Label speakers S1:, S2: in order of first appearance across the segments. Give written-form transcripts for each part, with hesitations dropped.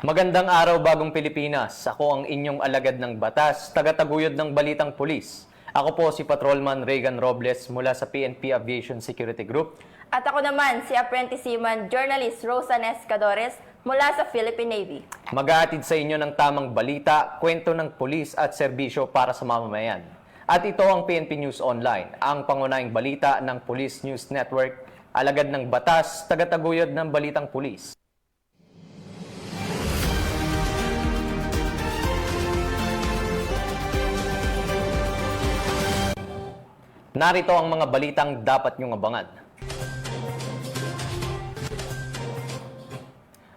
S1: Magandang araw bagong Pilipinas. Ako ang inyong alagad ng batas, tagataguyod ng Balitang Pulis. Ako po si Patrolman Regan Robles mula sa PNP Aviation Security Group.
S2: At ako naman si Apprentice Seaman Journalist Rosa Nescadores mula sa Philippine Navy.
S1: Mag-aatid sa inyo ng tamang balita, kwento ng pulis at serbisyo para sa mamamayan. At ito ang PNP News Online, ang pangunahing balita ng Police News Network, alagad ng batas, tagataguyod ng Balitang Pulis. Narito ang mga balitang dapat niyong abangan.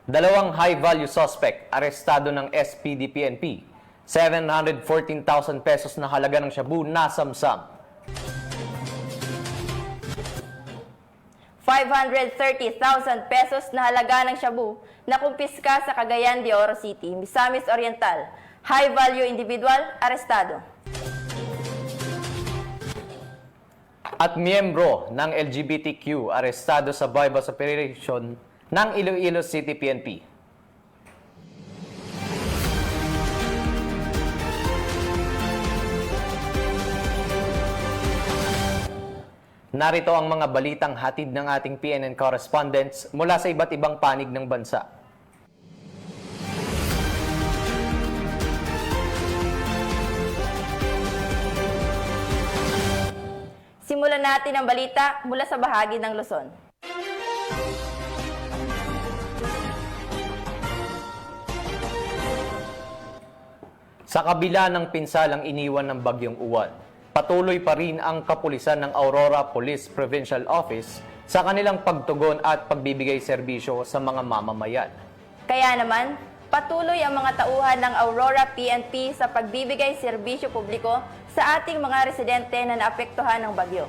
S1: Dalawang high-value suspect arestado ng SPD-PNP. 714,000 pesos na halaga ng shabu nasamsam.
S2: 530,000 pesos na halaga ng shabu na kumpiska sa Cagayan de Oro City, Misamis Oriental. High-value individual arestado.
S1: At miyembro ng LGBTQ arestado sa bypass operation ng Iloilo City PNP. Narito ang mga balitang hatid ng ating PNN correspondents mula sa iba't ibang panig ng bansa.
S2: Simulan natin ang balita mula sa bahagi ng Luzon.
S1: Sa kabila ng pinsalang iniwan ng Bagyong Uwan, patuloy pa rin ang kapulisan ng Aurora Police Provincial Office sa kanilang pagtugon at pagbibigay serbisyo sa mga mamamayan.
S2: Kaya naman, patuloy ang mga tauhan ng Aurora PNP sa pagbibigay serbisyo publiko sa ating mga residente na naapektuhan ng bagyo.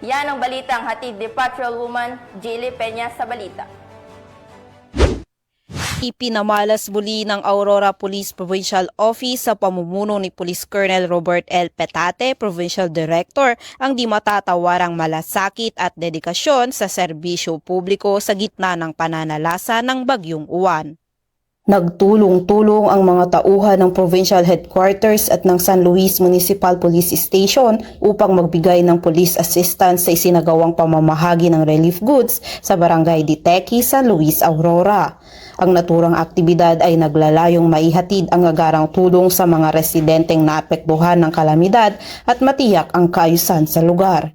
S2: Yan ang balitang hatid ni Patrolwoman Jilly Peña sa balita.
S3: Ipinamalas muli ng Aurora Police Provincial Office sa pamumuno ni Police Colonel Robert L. Petate, Provincial Director, ang di matatawarang malasakit at dedikasyon sa serbisyo publiko sa gitna ng pananalasa ng Bagyong Uwan. Nagtulong-tulong ang mga tauhan ng Provincial Headquarters at ng San Luis Municipal Police Station upang magbigay ng police assistance sa isinagawang pamamahagi ng relief goods sa Barangay Diteki, San Luis, Aurora. Ang naturang aktibidad ay naglalayong maihatid ang agarang tulong sa mga residenteng naapektuhan ng kalamidad at matiyak ang kaayusan sa lugar.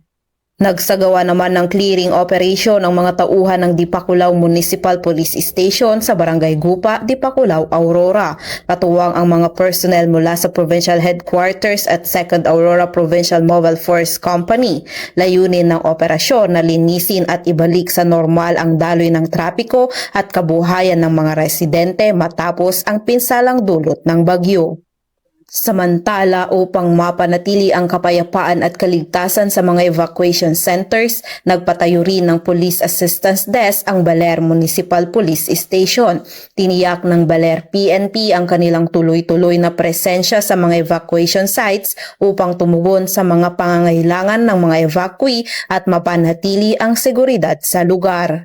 S3: Nagsagawa naman ng clearing operation ang mga tauhan ng Dipakulaw Municipal Police Station sa Barangay Gupa, Dipakulaw, Aurora. Katuwang ang mga personnel mula sa Provincial Headquarters at 2nd Aurora Provincial Mobile Force Company. Layunin ng operasyon na linisin at ibalik sa normal ang daloy ng trapiko at kabuhayan ng mga residente matapos ang pinsalang dulot ng bagyo. Samantala, upang mapanatili ang kapayapaan at kaligtasan sa mga evacuation centers, nagpatayo rin ng Police Assistance Desk ang Baler Municipal Police Station. Tiniyak ng Baler PNP ang kanilang tuloy-tuloy na presensya sa mga evacuation sites upang tumugon sa mga pangangailangan ng mga evacuee at mapanatili ang seguridad sa lugar.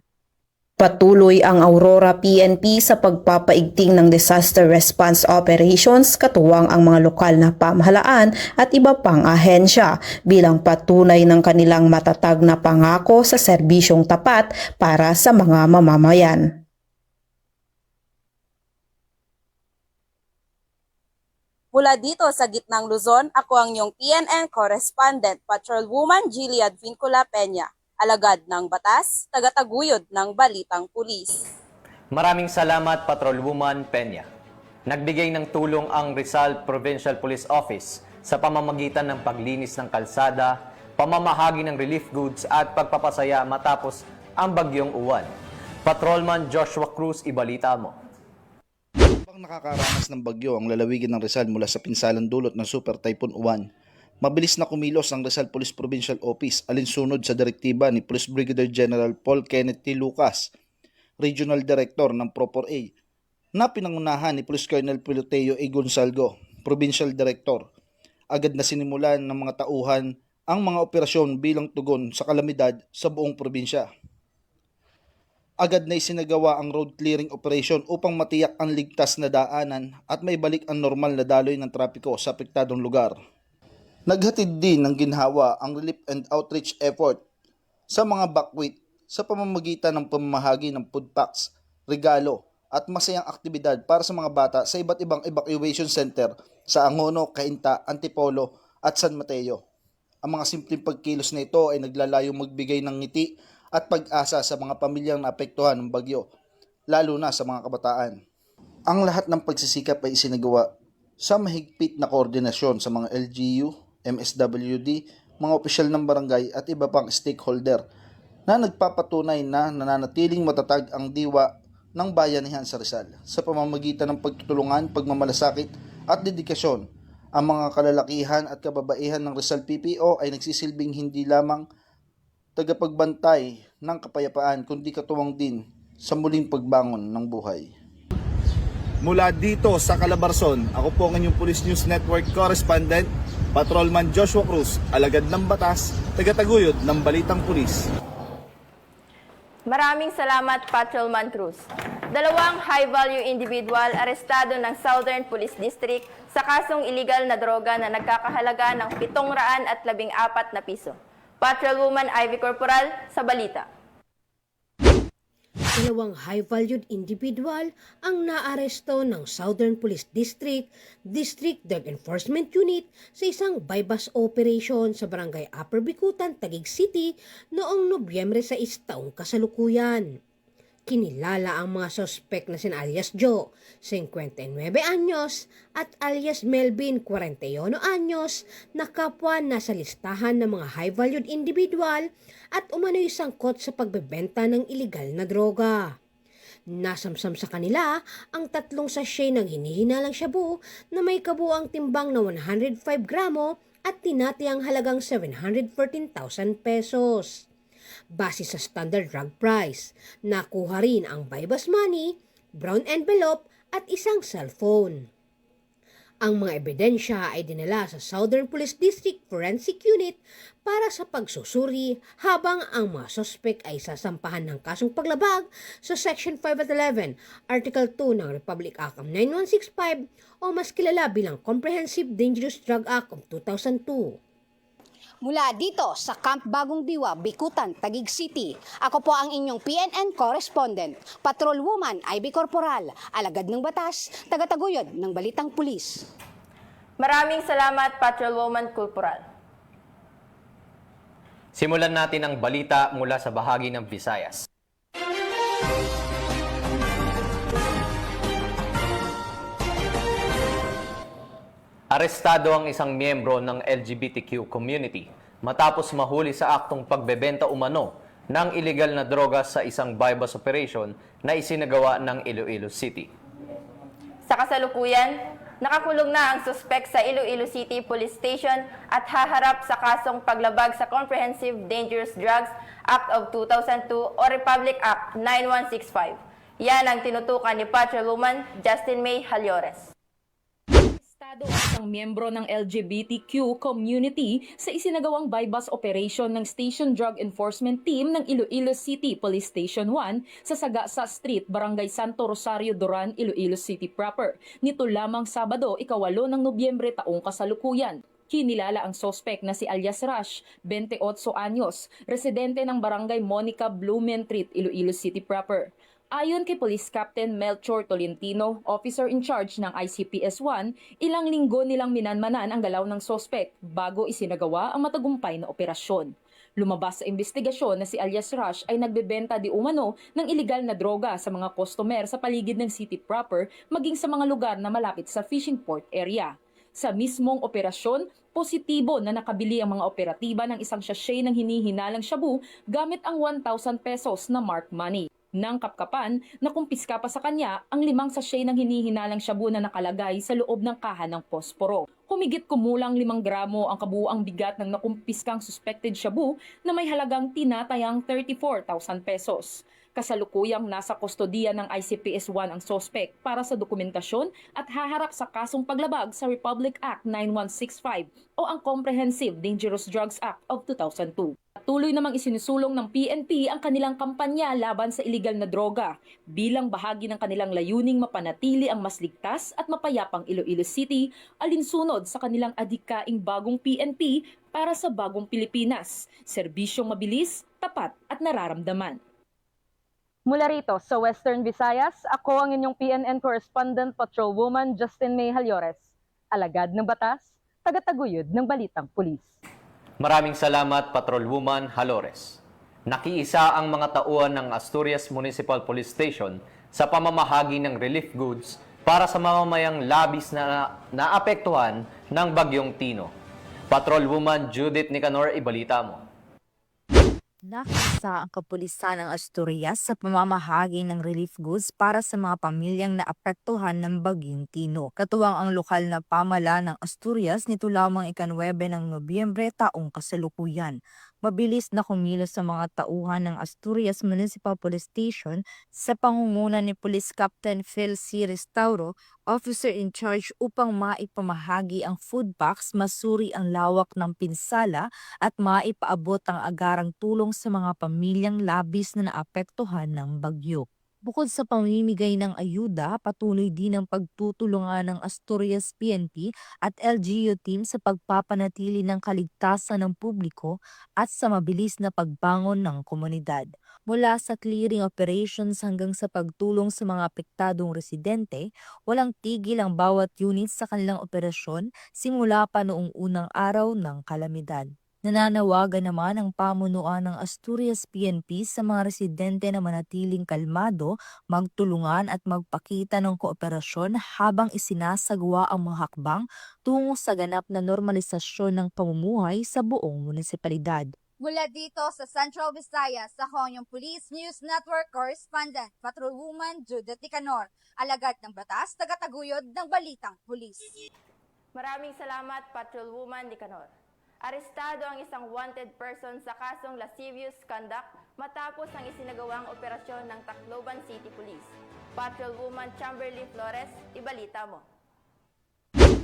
S3: Patuloy ang Aurora PNP sa pagpapaigting ng disaster response operations katuwang ang mga lokal na pamahalaan at iba pang ahensya bilang patunay ng kanilang matatag na pangako sa serbisyong tapat para sa mga mamamayan.
S4: Mula dito sa gitnang Luzon, ako ang iyong PNN correspondent, Patrolwoman Jilly Advincula Peña. Alagad ng batas, tagataguyod ng Balitang Pulis.
S1: Maraming salamat, Patrolwoman Peña. Nagbigay ng tulong ang Rizal Provincial Police Office sa pamamagitan ng paglinis ng kalsada, pamamahagi ng relief goods at pagpapasaya matapos ang Bagyong Uwan. Patrolman Joshua Cruz, ibalita mo.
S5: Habang nakakaranas ng bagyo ang lalawigan ng Rizal mula sa pinsalang dulot ng Super Typhoon Uwan, mabilis na kumilos ang Rizal Police Provincial Office alinsunod sa direktiba ni Police Brigadier General Paul Kenneth T. Lucas, Regional Director ng Pro-4A, na pinangunahan ni Police Colonel Piloteo A. Gonzalgo, Provincial Director. Agad na sinimulan ng mga tauhan ang mga operasyon bilang tugon sa kalamidad sa buong probinsya. agad na isinagawa ang road clearing operation upang matiyak ang ligtas na daanan at may balik ang normal na daloy ng trapiko sa apektadong lugar. Naghatid din ng ginhawa ang relief and outreach effort sa mga bakwit sa pamamagitan ng pamamahagi ng food packs, regalo at masayang aktibidad para sa mga bata sa iba't ibang evacuation center sa Angono, Cainta, Antipolo at San Mateo. Ang mga simpleng pagkilos na ito ay naglalayong magbigay ng ngiti at pag-asa sa mga pamilyang naapektuhan ng bagyo, lalo na sa mga kabataan. Ang lahat ng pagsisikap ay isinagawa sa mahigpit na koordinasyon sa mga LGU, MSWD, mga opisyal ng barangay at iba pang stakeholder na nagpapatunay na nananatiling matatag ang diwa ng bayanihan sa Rizal sa pamamagitan ng pagtutulungan, pagmamalasakit at dedikasyon. Ang mga kalalakihan at kababaihan ng Rizal PPO ay nagsisilbing hindi lamang tagapagbantay ng kapayapaan kundi katuwang din sa muling pagbangon ng buhay. Mula dito sa Calabarzon, ako po ang inyong Police News Network correspondent, Patrolman Joshua Cruz, alagad ng batas, tagataguyod ng Balitang Pulis.
S2: Maraming salamat, Patrolman Cruz. 2 high-value individual arestado ng Southern Police District sa kasong illegal na droga na nagkakahalaga ng 714 na piso. Patrolwoman Ivy Corporal sa balita.
S6: 2 high-valued individual ang naaresto ng Southern Police District, District Drug Enforcement Unit sa isang bypass operation sa Barangay Upper Bikutan, Taguig City noong Nobyembre 6 taong kasalukuyan. Kinilala ang mga sospek na sina alias Joe, 59 anyos, at alias Melvin, 41 anyos, na kapwa nasa listahan ng mga high-valued individual at umano'y sangkot sa pagbebenta ng iligal na droga. Nasamsam sa kanila ang 3 sachet ng hinihinalang shabu na may kabuang timbang na 105 gramo at tinatiyang halagang 714,000 pesos. Base sa standard drug price, nakuha rin ang bypass money, brown envelope at isang cellphone. Ang mga ebidensya ay dinala sa Southern Police District Forensic Unit para sa pagsusuri habang ang mga sospek ay sasampahan ng kasong paglabag sa Section 5 at 11, Article 2 ng Republic Act of 9165 o mas kilala bilang Comprehensive Dangerous Drug Act of 2002.
S7: Mula dito sa Camp Bagong Diwa, Bikutan, Taguig City, ako po ang inyong PNN correspondent, Patrolwoman Ivy Corporal, alagad ng batas, tagataguyod ng Balitang Pulis.
S2: Maraming salamat, Patrolwoman Corporal.
S1: Simulan natin ang balita mula sa bahagi ng Visayas. Arestado ang isang miyembro ng LGBTQ community matapos mahuli sa aktong pagbebenta umano ng iligal na droga sa isang bypass operation na isinagawa ng Iloilo City.
S2: Sa kasalukuyan, nakakulong na ang suspek sa Iloilo City Police Station at haharap sa kasong paglabag sa Comprehensive Dangerous Drugs Act of 2002 o Republic Act 9165. Yan ang tinutukan ni Patrolwoman Justin May Halyores.
S8: Arestado ang isang miyembro ng LGBTQ community sa isinagawang bypass operation ng Station Drug Enforcement Team ng Iloilo City Police Station 1 sa Sagasa Street, Barangay Santo Rosario, Duran, Iloilo City proper. Nito lamang Sabado, 8 ng Nobyembre taong kasalukuyan. Kinilala ang sospek na si alias Rush, 28 anyos, residente ng Barangay Monica Blumentritt, Iloilo City proper. Ayon kay Police Captain Melchor Tolentino, officer in charge ng ICPS-1, ilang linggo nilang minanmanan ang galaw ng sospek bago isinagawa ang matagumpay na operasyon. Lumabas sa investigasyon na si alias Rush ay nagbebenta di umano ng iligal na droga sa mga customer sa paligid ng city proper maging sa mga lugar na malapit sa fishing port area. Sa mismong operasyon, positibo na nakabili ang mga operatiba ng isang sachet ng hinihinalang shabu gamit ang 1,000 pesos na mark money. Nang kapkapan, nakumpiska pa sa kanya ang 5 sachet ng hinihinalang shabu na nakalagay sa loob ng kaha ng posporo. Humigit kumulang 5 gramo ang kabuuang bigat ng nakumpiskang suspected shabu na may halagang tinatayang 34,000 pesos. Kasalukuyang nasa kustodiya ng ICPS-1 ang sospek para sa dokumentasyon at haharap sa kasong paglabag sa Republic Act 9165 o ang Comprehensive Dangerous Drugs Act of 2002. Tuloy namang isinusulong ng PNP ang kanilang kampanya laban sa iligal na droga bilang bahagi ng kanilang layuning mapanatili ang mas ligtas at mapayapang Iloilo City alinsunod sa kanilang adhikaing bagong PNP para sa bagong Pilipinas, serbisyong mabilis, tapat at nararamdaman.
S9: Mula rito sa Western Visayas, ako ang inyong PNN correspondent patrolwoman Justin May Halyores, alagad ng batas, tagataguyod ng balitang pulis.
S1: Maraming salamat, Patrolwoman Halores. Nakiisa ang mga tauhan ng Asturias Municipal Police Station sa pamamahagi ng relief goods para sa mamamayang labis na naapektuhan ng Bagyong Tino. Patrolwoman Judith Nicanor, ibalita mo.
S10: Nakiisa ang kapulisan ng Asturias sa pamamahagi ng relief goods para sa mga pamilyang naapektuhan ng Bagyong Tino. Katuwang ang lokal na pamahala ng Asturias nito lamang ika-9 ng Nobyembre taong kasalukuyan. Mabilis na kumilos sa mga tauhan ng Asturias Municipal Police Station sa pangunguna ni Police Captain Phil C. Restauro, officer in charge upang maipamahagi ang food packs, masuri ang lawak ng pinsala at maipaabot ang agarang tulong sa mga pamilyang labis na naapektuhan ng bagyo. Bukod sa pamimigay ng ayuda, patuloy din ang pagtutulungan ng Asturias PNP at LGU team sa pagpapanatili ng kaligtasan ng publiko at sa mabilis na pagbangon ng komunidad. Mula sa clearing operations hanggang sa pagtulong sa mga apektadong residente, walang tigil ang bawat unit sa kanilang operasyon simula pa noong unang araw ng kalamidad. Nananawagan naman ang pamunuan ng Asturias PNP sa mga residente na manatiling kalmado, magtulungan at magpakita ng kooperasyon habang isinasagawa ang mga hakbang tungo sa ganap na normalisasyon ng pamumuhay sa buong munisipalidad.
S11: Mula dito sa Central Visayas, ako ang iyong Police News Network Correspondent, Patrolwoman Judith Nicanor, alagad ng batas, tagataguyod ng balitang pulis.
S2: Maraming salamat, Patrolwoman Nicanor. Arestado ang isang wanted person sa kasong lascivious conduct matapos ang isinagawang operasyon ng Tacloban City Police. Patrolwoman Chamberly Flores, ibalita mo.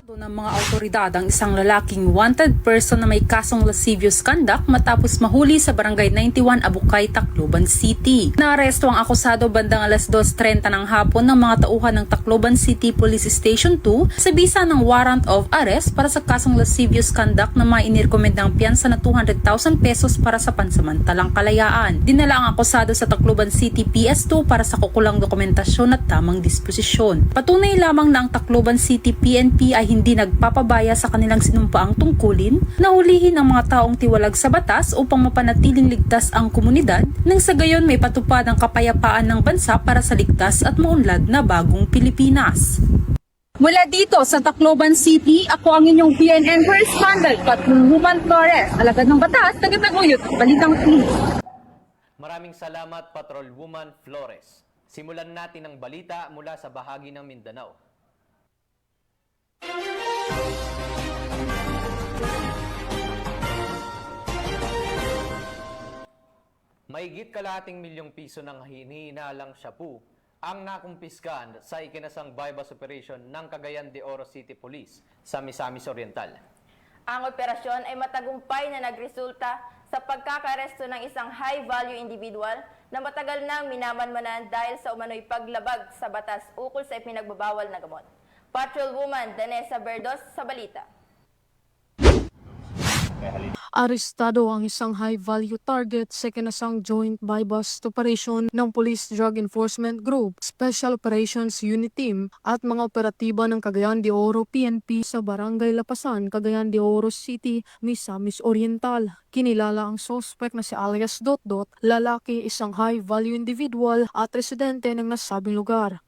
S12: Ng mga autoridad ang isang lalaking wanted person na may kasong lascivious conduct matapos mahuli sa Barangay 91 Abukay, Tacloban City. Naaresto ang akusado bandang alas 2:30 ng hapon ng mga tauhan ng Tacloban City Police Station 2 sa bisa ng warrant of arrest para sa kasong lascivious conduct na may inirekomendang piyansa na 200,000 pesos para sa pansamantalang kalayaan. Dinala ang akusado sa Tacloban City PS2 para sa kukulang dokumentasyon at tamang disposisyon. Patunay lamang na ang Tacloban City PNP ay hindi nagpapabaya sa kanilang sinumpaang tungkulin na hulihin ang mga taong tiwalag sa batas upang mapanatiling ligtas ang komunidad nang sa gayon may patupad ang kapayapaan ng bansa para sa ligtas at maunlad na bagong Pilipinas.
S8: Mula dito sa Tacloban City, ako ang inyong PNN correspondent, Patrolwoman Flores, alagad ng batas, tagataguyod ng balitang pulis.
S1: Maraming salamat, Patrolwoman Flores. Simulan natin ang balita mula sa bahagi ng Mindanao. Mahigit kalahating milyong piso ng hinihinalang shabu ang nakumpiskan sa ikinasang bypass operation ng Cagayan de Oro City Police sa Misamis Oriental.
S2: Ang operasyon ay matagumpay na nagresulta sa pagkakaresto ng isang high-value individual na matagal nang minamanmanan dahil sa umano'y paglabag sa batas ukol sa ipinagbabawal na gamot. Patrolwoman Danessa Berdos sa balita.
S13: Arestado ang isang high-value target sa ikinasang joint buy-bust operation ng Police Drug Enforcement Group, Special Operations Unit Team at mga operatiba ng Cagayan de Oro PNP sa Barangay Lapasan, Cagayan de Oro City, Misamis Oriental. Kinilala ang suspect na si alias Dot, lalaki, isang high-value individual at residente ng nasabing lugar.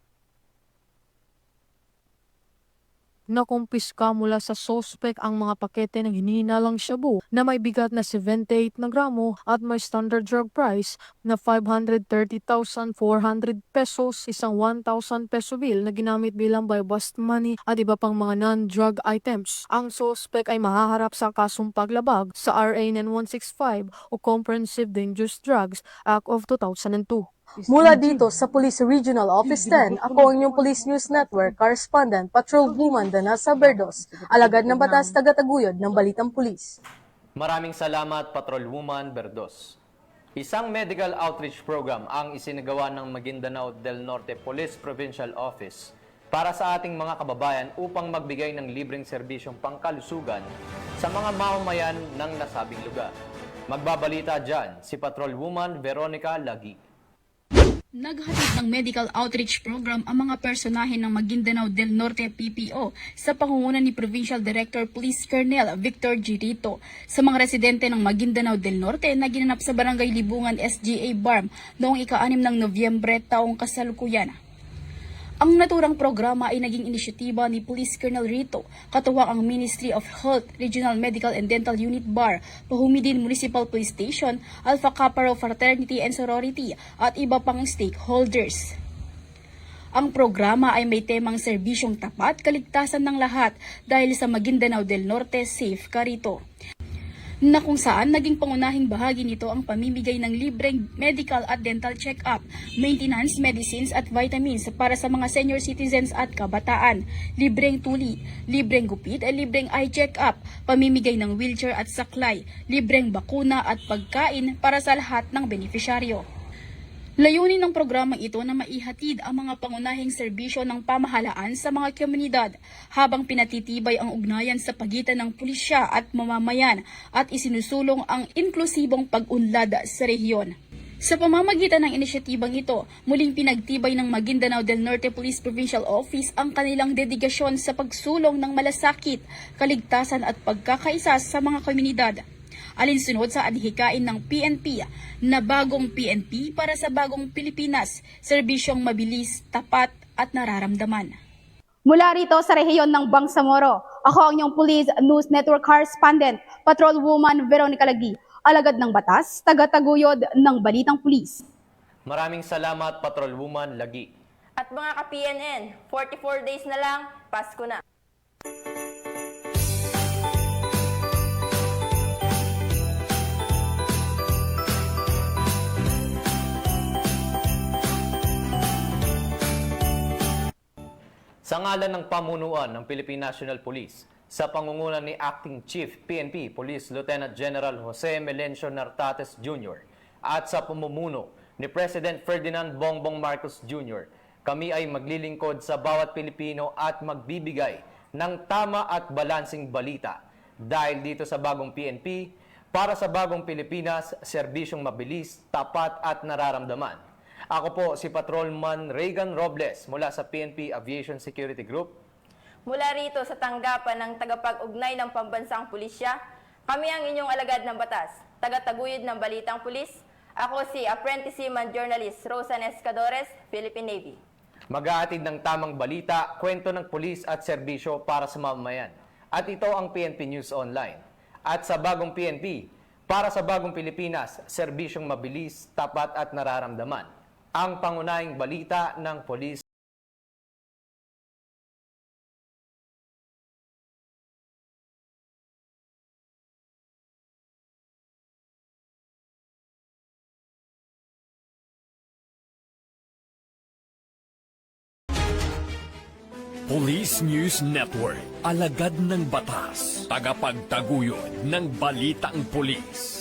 S13: Nakumpiska mula sa suspect ang mga pakete ng hinihinalang shabu na may bigat na 78 na gramo at may standard drug price na 530,400 pesos, isang 1,000 peso bill na ginamit bilang buy-bust money at iba pang mga non-drug items. Ang suspect ay mahaharap sa kasong paglabag sa RA 9165 o Comprehensive Dangerous Drugs Act of 2002.
S14: Mula dito sa Police Regional Office 10, ako ang inyong Police News Network Correspondent, Patrolwoman Danessa Berdos, alagad ng batas, tagataguyod ng balitang pulis.
S1: Maraming salamat, Patrolwoman Berdos. Isang medical outreach program ang isinagawa ng Maguindanao del Norte Police Provincial Office para sa ating mga kababayan upang magbigay ng libreng serbisyong pangkalusugan sa mga mamamayan ng nasabing lugar. Magbabalita dyan si Patrolwoman Veronica Lagi.
S15: Naghatid ng medical outreach program ang mga personahe ng Maguindanao del Norte PPO sa pangunguna ni Provincial Director Police Colonel Victor Girito sa mga residente ng Maguindanao del Norte na ginanap sa Barangay Libungan SGA Barm noong ika-6 ng Nobyembre taong kasalukuyan. Ang naturang programa ay naging inisyatiba ni Police Colonel Rito, katuwang ang Ministry of Health, Regional Medical and Dental Unit BAR, Pahumidin Municipal Police Station, Alpha Kappa Rho Fraternity and Sorority at iba pang stakeholders. Ang programa ay may temang serbisyong tapat, kaligtasan ng lahat dahil sa Maguindanao del Norte Safe ka rito, na kung saan naging pangunahing bahagi nito ang pamimigay ng libreng medical at dental check-up, maintenance, medicines at vitamins para sa mga senior citizens at kabataan, libreng tuli, libreng gupit at libreng eye check-up, pamimigay ng wheelchair at saklay, libreng bakuna at pagkain para sa lahat ng benepisyaryo. Layunin ng programang ito na maihatid ang mga pangunahing serbisyo ng pamahalaan sa mga komunidad habang pinatitibay ang ugnayan sa pagitan ng pulisya at mamamayan at isinusulong ang inklusibong pag-unlad sa rehiyon. Sa pamamagitan ng inisyatibang ito, muling pinagtibay ng Maguindanao del Norte Police Provincial Office ang kanilang dedikasyon sa pagsulong ng malasakit, kaligtasan at pagkakaisa sa mga komunidad. Alinsunod sa adhikain ng PNP na bagong PNP para sa bagong Pilipinas, serbisyong mabilis, tapat at nararamdaman.
S7: Mula rito sa rehiyon ng Bangsamoro, ako ang inyong Police News Network Correspondent, Patrolwoman Veronica Lagi, alagad ng batas, tagataguyod ng Balitang Pulis.
S1: Maraming salamat, Patrolwoman Lagi.
S2: At mga ka-PNN, 44 days na lang, Pasko na.
S1: Sa ngalan ng pamunuan ng Philippine National Police, sa pangunguna ni Acting Chief PNP Police Lieutenant General Jose Melencio Nartates Jr. at sa pamumuno ni President Ferdinand Bongbong Marcos Jr., kami ay maglilingkod sa bawat Pilipino at magbibigay ng tama at balansing balita dahil dito sa bagong PNP, para sa bagong Pilipinas, serbisyong mabilis, tapat at nararamdaman. Ako po si Patrolman Reagan Robles mula sa PNP Aviation Security Group.
S2: Mula rito sa tanggapan ng tagapag-ugnay ng pambansang pulisya, kami ang inyong alagad ng batas, tagataguyod ng Balitang Pulis. Ako si Apprentice Seaman Journalist Rosan Escadores, Philippine Navy.
S1: Maghahatid ng tamang balita, kwento ng pulis at serbisyo para sa mamamayan. At ito ang PNP News Online. At sa bagong PNP, para sa bagong Pilipinas, serbisyong mabilis, tapat at nararamdaman. Ang pangunahing balita ng Police.
S16: Police News Network, alagad ng batas, tagapagtaguyod ng balitang pulis.